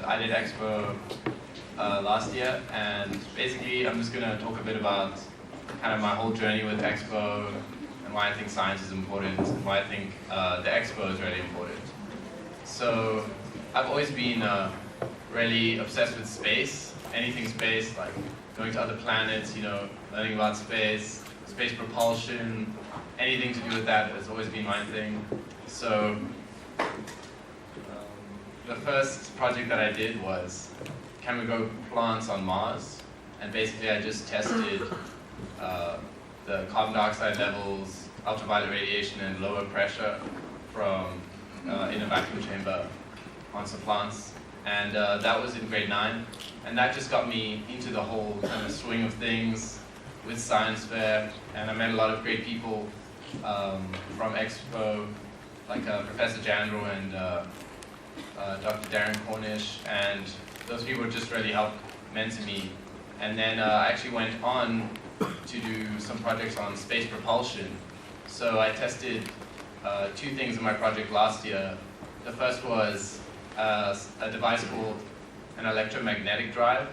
I did Expo last year, and basically I'm just going to talk a bit about kind of my whole journey with Expo and why I think science is important and why I think the Expo is really important. So I've always been really obsessed with space, anything space, like going to other planets, learning about space, space propulsion, anything to do with that has always been my thing. So the first project that I did was, can we grow plants on Mars? And basically I just tested the carbon dioxide levels, ultraviolet radiation, and lower pressure from in a vacuum chamber on some plants. And that was in grade 9. And that just got me into the whole kind of swing of things with science fair. And I met a lot of great people from Expo, like Professor Jandro and Dr. Darren Cornish, and those people just really helped mentor me. And then I actually went on to do some projects on space propulsion. So I tested 2 things in my project last year. The first was a device called an electromagnetic drive.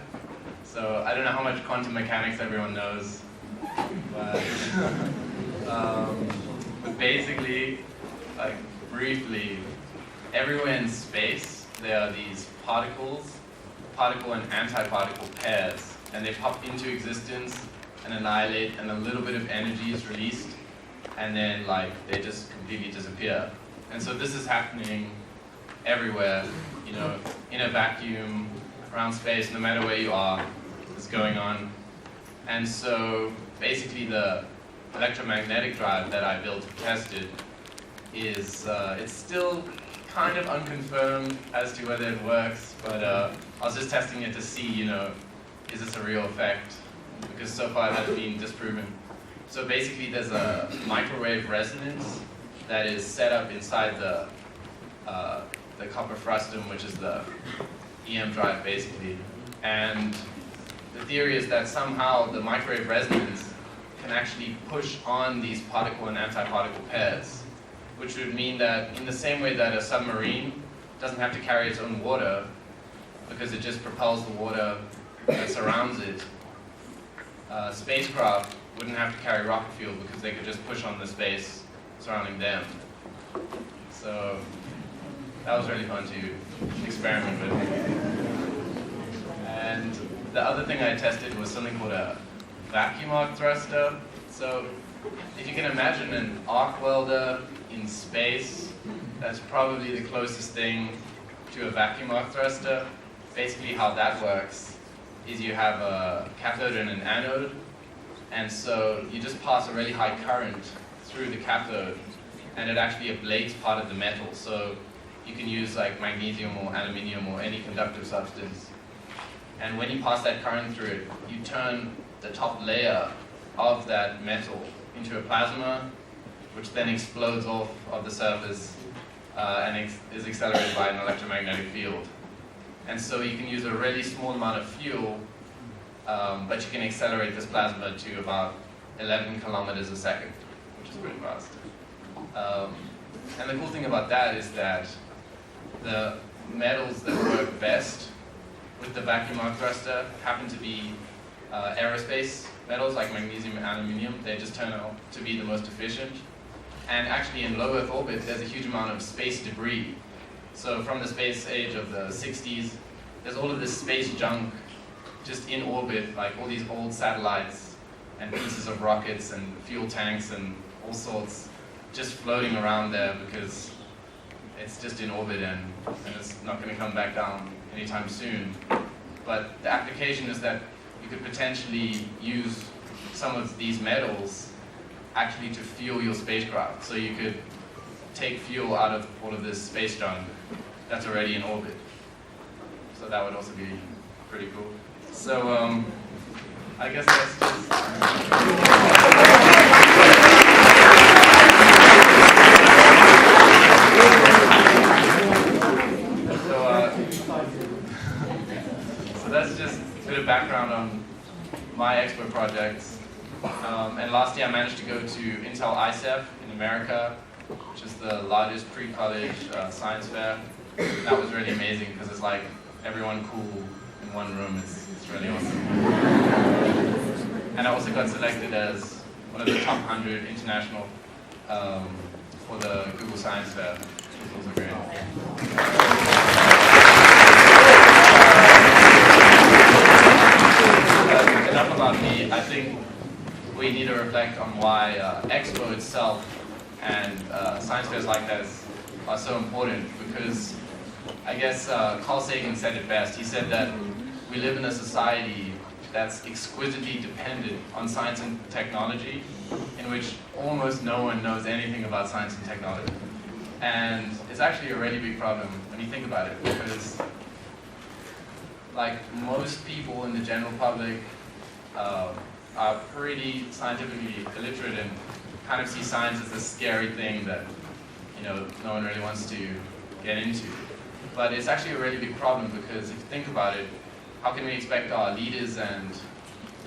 So I don't know how much quantum mechanics everyone knows, but basically, like briefly, everywhere in space there are these particle and antiparticle pairs, and they pop into existence and annihilate, and a little bit of energy is released, and then they just completely disappear. And so this is happening everywhere, in a vacuum, around space, no matter where you are, it's going on. And so basically the electromagnetic drive that I built and tested is, it's still kind of unconfirmed as to whether it works, but I was just testing it to see, is this a real effect? Because so far that's been disproven. So basically there's a microwave resonance that is set up inside the copper frustum, which is the EM drive basically. And the theory is that somehow the microwave resonance can actually push on these particle and antiparticle pairs, which would mean that in the same way that a submarine doesn't have to carry its own water because it just propels the water that surrounds it, spacecraft wouldn't have to carry rocket fuel because they could just push on the space surrounding them. So that was really fun to experiment with. And the other thing I tested was something called a vacuum arc thruster. So if you can imagine an arc welder in space, that's probably the closest thing to a vacuum arc thruster. Basically how that works is you have a cathode and an anode, and so you just pass a really high current through the cathode, and it actually ablates part of the metal. So you can use like magnesium or aluminium or any conductive substance. And when you pass that current through it, you turn the top layer of that metal into a plasma, which then explodes off of the surface and is accelerated by an electromagnetic field. And so you can use a really small amount of fuel, but you can accelerate this plasma to about 11 kilometers a second, which is pretty fast. And the cool thing about that is that the metals that work best with the vacuum arc thruster happen to be aerospace metals like magnesium and aluminium. They just turn out to be the most efficient. And actually in low Earth orbit, there's a huge amount of space debris. So from the space age of the 60s, there's all of this space junk just in orbit, like all these old satellites and pieces of rockets and fuel tanks and all sorts just floating around there because it's just in orbit and it's not going to come back down anytime soon. But the application is that you could potentially use some of these metals actually to fuel your spacecraft. So you could take fuel out of all of this space junk that's already in orbit. So that would also be pretty cool. So I guess that's just... So that's just a bit of background on my Expo projects. And last year I managed to go to Intel ICEF in America, which is the largest pre-college science fair. That was really amazing because it's like everyone cool in one room. It's really awesome. And I also got selected as one of the top 100 international for the Google Science Fair, which was also great. Enough about me. I think we need to reflect on why Expo itself and science fairs like that are so important, because I guess Carl Sagan said it best. He said that we live in a society that's exquisitely dependent on science and technology, in which almost no one knows anything about science and technology. And it's actually a really big problem when you think about it, because like most people in the general public are pretty scientifically illiterate and kind of see science as a scary thing that no one really wants to get into. But it's actually a really big problem, because if you think about it, how can we expect our leaders and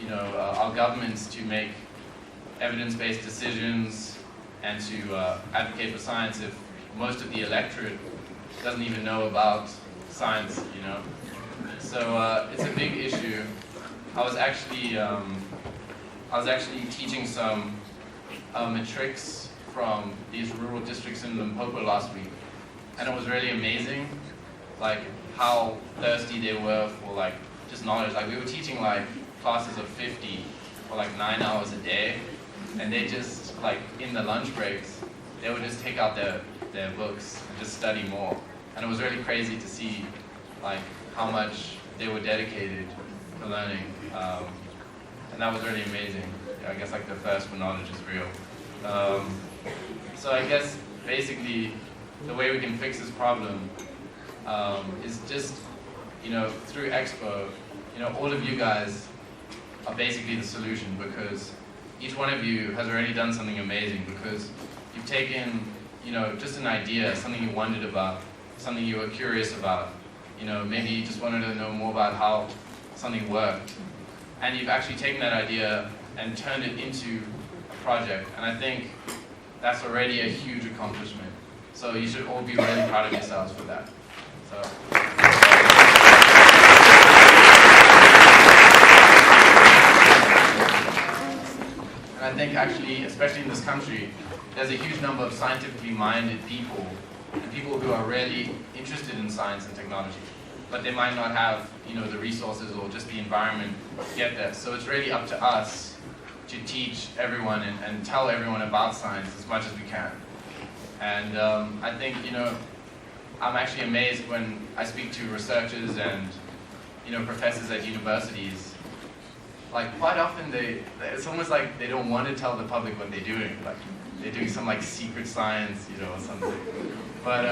our governments to make evidence-based decisions and to advocate for science if most of the electorate doesn't even know about science, So it's a big issue. I was actually teaching some matrics from these rural districts in Limpopo last week, and it was really amazing, like how thirsty they were for like just knowledge. Like we were teaching like classes of 50 for like 9 hours a day, and they just like in the lunch breaks they would just take out their books and just study more, and it was really crazy to see like how much they were dedicated to learning, and that was really amazing. I guess like the thirst for knowledge is real. So I guess basically the way we can fix this problem is just through Expo. All of you guys are basically the solution, because each one of you has already done something amazing, because you've taken just an idea, something you wondered about, something you were curious about, maybe you just wanted to know more about how something worked, and you've actually taken that idea and turned it into a project. And I think that's already a huge accomplishment. So you should all be really proud of yourselves for that. So. And I think actually, especially in this country, there's a huge number of scientifically minded people and people who are really interested in science and technology, but they might not have the resources or just the environment to get there. So it's really up to us to teach everyone and tell everyone about science as much as we can. And I think I'm actually amazed when I speak to researchers and professors at universities. Like quite often it's almost like they don't want to tell the public what they're doing. Like they're doing some like secret science, or something. But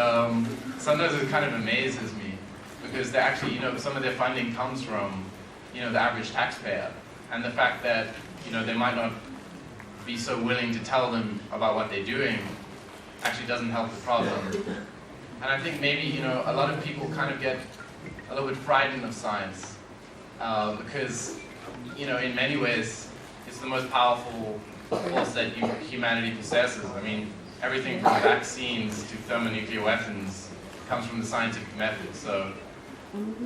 sometimes it kind of amazes me, because they actually some of their funding comes from the average taxpayer, and the fact that they might not be so willing to tell them about what they're doing actually doesn't help the problem. And I think maybe a lot of people kind of get a little bit frightened of science, because in many ways it's the most powerful force that humanity possesses. I mean, everything from vaccines to thermonuclear weapons comes from the scientific method. So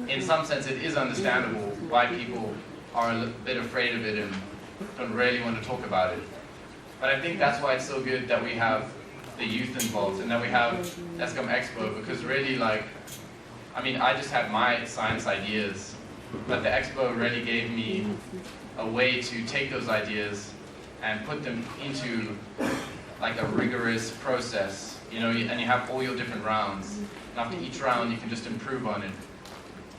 in some sense it is understandable why people are a bit afraid of it and don't really want to talk about it. But I think that's why it's so good that we have the youth involved and that we have Eskom Expo, because really I just had my science ideas, but the Expo really gave me a way to take those ideas and put them into like a rigorous process, and you have all your different rounds, and after each round you can just improve on it.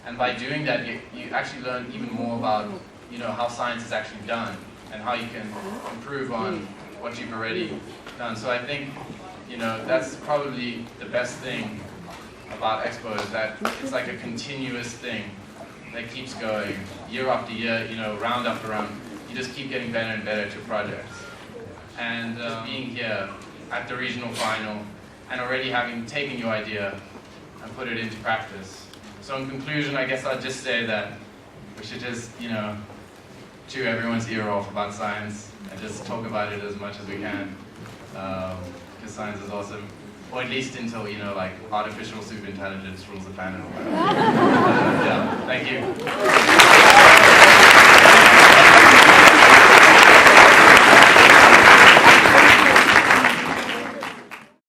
And by doing that you actually learn even more about how science is actually done and how you can improve on what you've already done. So I think that's probably the best thing about Expo, is that it's like a continuous thing that keeps going year after year, round after round. You just keep getting better and better at your projects. And being here at the regional final and already having taken your idea and put it into practice. So in conclusion, I guess I'll just say that we should just, chew everyone's ear off about science and just talk about it as much as we can, because science is awesome. Or at least until, you know, like artificial superintelligence rules the planet or whatever. Yeah, thank you.